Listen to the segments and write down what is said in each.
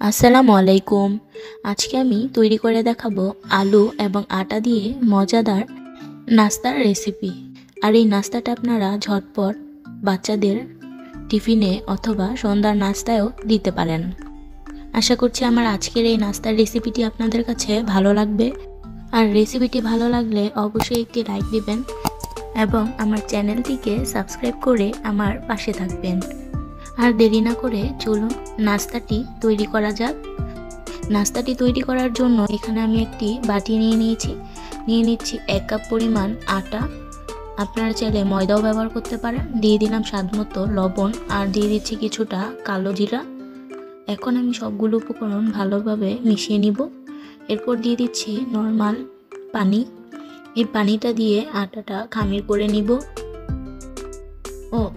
আসসালামু আলাইকুম। আজকে আমি তৈরি করে দেখাবো আলু এবং আটা দিয়ে মজাদার নাস্তার রেসিপি। আর এই নাস্তাটা আপনারা ঝটপট বাচ্চাদের টিফিনে অথবা সন্ধ্যার নাস্তায়ও দিতে পারেন। আশা করছি আমার আজকের এই নাস্তার রেসিপিটি আপনাদের কাছে ভালো লাগবে। আর রেসিপিটি ভালো লাগলে অবশ্যই একটি লাইক দিবেন এবং আমার চ্যানেলটিকে সাবস্ক্রাইব করে আমার পাশে থাকবেন। আর দেরি না করে চলুন নাস্তাটি তৈরি করা যাক। নাস্তাটি তৈরি করার জন্য এখানে আমি একটি বাটি নিয়ে নিচ্ছি 1 কাপ পরিমাণ আটা। আপনারা চাইলে ময়দাও ব্যবহার করতে পারেন। দিয়ে দিলাম স্বাদমতো লবণ আর দিয়ে দিচ্ছি কিছুটা কালো জিরা। এখন আমি সবগুলো উপকরণ ভালোভাবে মিশিয়ে নিব। এরপর দিয়ে দিচ্ছি নরমাল পানি। এই পানিটা দিয়ে আটাটা খামির করে নিব।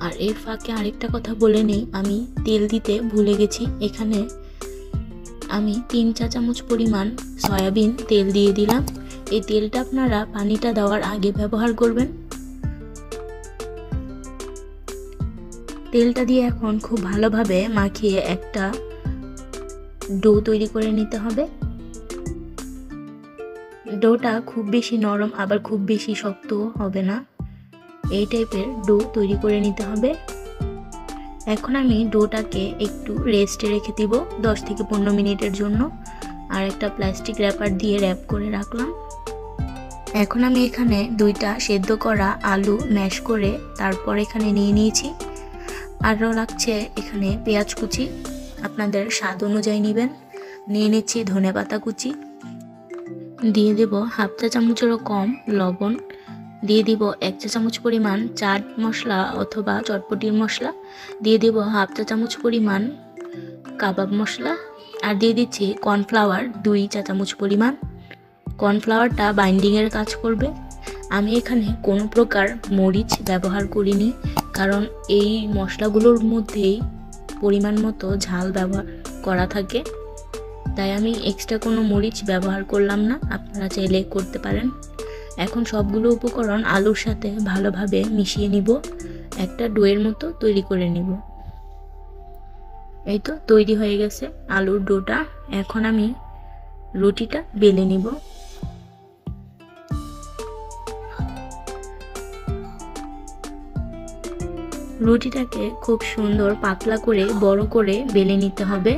আর এর ফাঁকে আরেকটা কথা বলে নেই, আমি তেল দিতে ভুলে গেছি। এখানে আমি 3 চা চামচ পরিমাণ সয়াবিন তেল দিয়ে দিলাম। এই তেলটা আপনারা পানিটা দেওয়ার আগে ব্যবহার করবেন। তেলটা দিয়ে এখন খুব ভালোভাবে মাখিয়ে একটা ডো তৈরি করে নিতে হবে। ডোটা খুব বেশি নরম আবার খুব বেশি শক্ত হবে না, এই টাইপের ডো তৈরি করে নিতে হবে। এখন আমি ডোটাকে একটু রেস্টে রেখে দিব 10 থেকে 15 মিনিটের জন্য। আর একটা প্লাস্টিক র্যাপার দিয়ে র্যাপ করে রাখলাম। এখন আমি এখানে 2টা সেদ্ধ করা আলু ম্যাশ করে তারপর এখানে নিয়ে নিয়েছি। আরও লাগছে এখানে পেঁয়াজ কুচি, আপনাদের স্বাদ অনুযায়ী নেবেন। নিয়ে নিচ্ছি ধনেপাতা কুচি, দিয়ে দেব হাফ চা চামচেরও কম লবণ, দিয়ে দিব 1 চা চামচ পরিমাণ চাট মশলা অথবা চটপটির মশলা, দিয়ে দিব হাফ চা চামচ পরিমাণ কাবাব মশলা, আর দিয়ে দিচ্ছি কর্নফ্লাওয়ার 2 চা চামচ পরিমাণ। কর্নফ্লাওয়ারটা বাইন্ডিংয়ের কাজ করবে। আমি এখানে কোনো প্রকার মরিচ ব্যবহার করিনি, কারণ এই মশলাগুলোর মধ্যেই পরিমাণ মতো ঝাল ব্যবহার করা থাকে, তাই আমি এক্সট্রা কোনো মরিচ ব্যবহার করলাম না। আপনারা চাইলে করতে পারেন। এখন সবগুলো উপকরণ আলুর সাথে ভালোভাবে মিশিয়ে নিব, একটা ডোয়ের মতো তৈরি করে নিব। এই তো তৈরি হয়ে গেছে আলুর ডোটা। এখন আমি রুটিটা বেলে নিব। রুটিটাকে খুব সুন্দর পাতলা করে বড় করে বেলে নিতে হবে।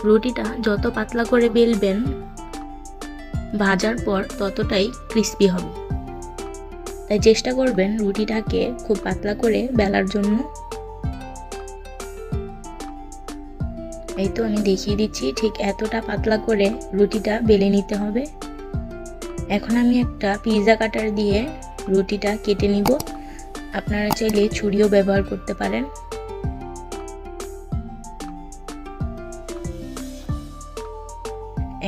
রুটিটা যত পাতলা করে বেলবেন ভাজার পর ততটাই ক্রিস্পি হবে, তাই চেষ্টা করবেন রুটিটাকে খুব পাতলা করে বেলার জন্য। এই তো আমি দেখিয়ে দিচ্ছি, ঠিক এতটা পাতলা করে রুটিটা বেলে নিতে হবে। এখন আমি একটা পিৎজা কাটার দিয়ে রুটিটা কেটে নিব। আপনারা চাইলে ছুরিও ব্যবহার করতে পারেন।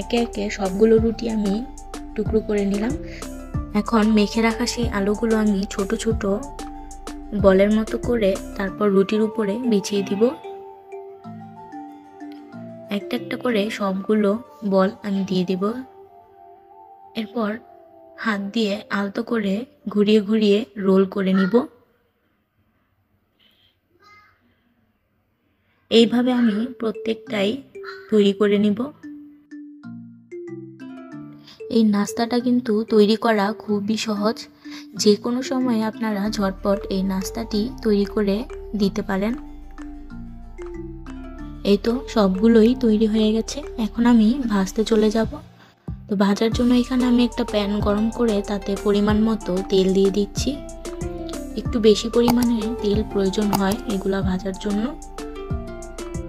একে একে সবগুলো রুটি আমি টুকরো করে নিলাম। এখন মেখে রাখা সেই আলুগুলো আমি ছোট ছোট বলের মতো করে তারপর রুটির উপরে বিছিয়ে দিব। একটা একটা করে সবগুলো বল আমি দিয়ে দিব। এরপর হাত দিয়ে আলতো করে ঘুরিয়ে ঘুরিয়ে রোল করে নিব। এইভাবে আমি প্রত্যেকটাই তৈরি করে নিব। এই নাস্তাটা কিন্তু তৈরি করা খুবই সহজ। যে কোনো সময় আপনারা ঝটপট এই নাস্তাটি তৈরি করে দিতে পারেন। এই তো সবগুলোই তৈরি হয়ে গেছে। এখন আমি ভাজতে চলে যাব। তো ভাজার জন্য এখানে আমি একটা প্যান গরম করে তাতে পরিমাণ মতো তেল দিয়ে দিচ্ছি। একটু বেশি পরিমাণে তেল প্রয়োজন হয় এগুলা ভাজার জন্য।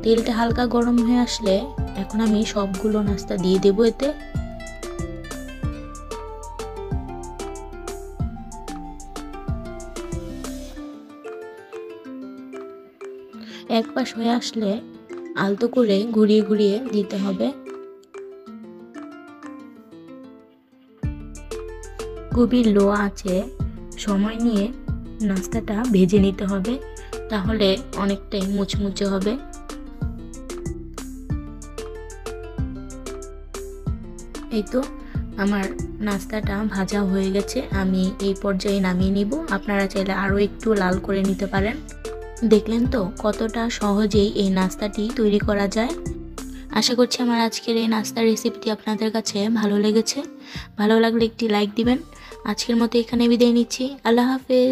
তেলটা হালকা গরম হয়ে আসলে এখন আমি সবগুলো নাস্তা দিয়ে দেব এতে। এক পাশ হয়ে আসলে আলতো করে ঘুরিয়ে ঘুরিয়ে দিতে হবে। খুবই লো আঁচে সময় নিয়ে নাস্তাটা ভেজে নিতে হবে, তাহলে অনেকটাই মুচমুচে হবে। এই তো আমার নাস্তাটা ভাজা হয়ে গেছে, আমি এই পর্যায়ে নামিয়ে নিব। আপনারা চাইলে আরও একটু লাল করে নিতে পারেন। দেখলেন তো কতটা সহজেই এই নাস্তাটি তৈরি করা যায়। আশা করছি আমার আজকের এই নাস্তার রেসিপিটি আপনাদের কাছে ভালো লেগেছে। ভালো লাগলে একটি লাইক দিবেন। আজকের মতো এখানে বিদায় নিচ্ছি। আল্লাহ হাফেজ।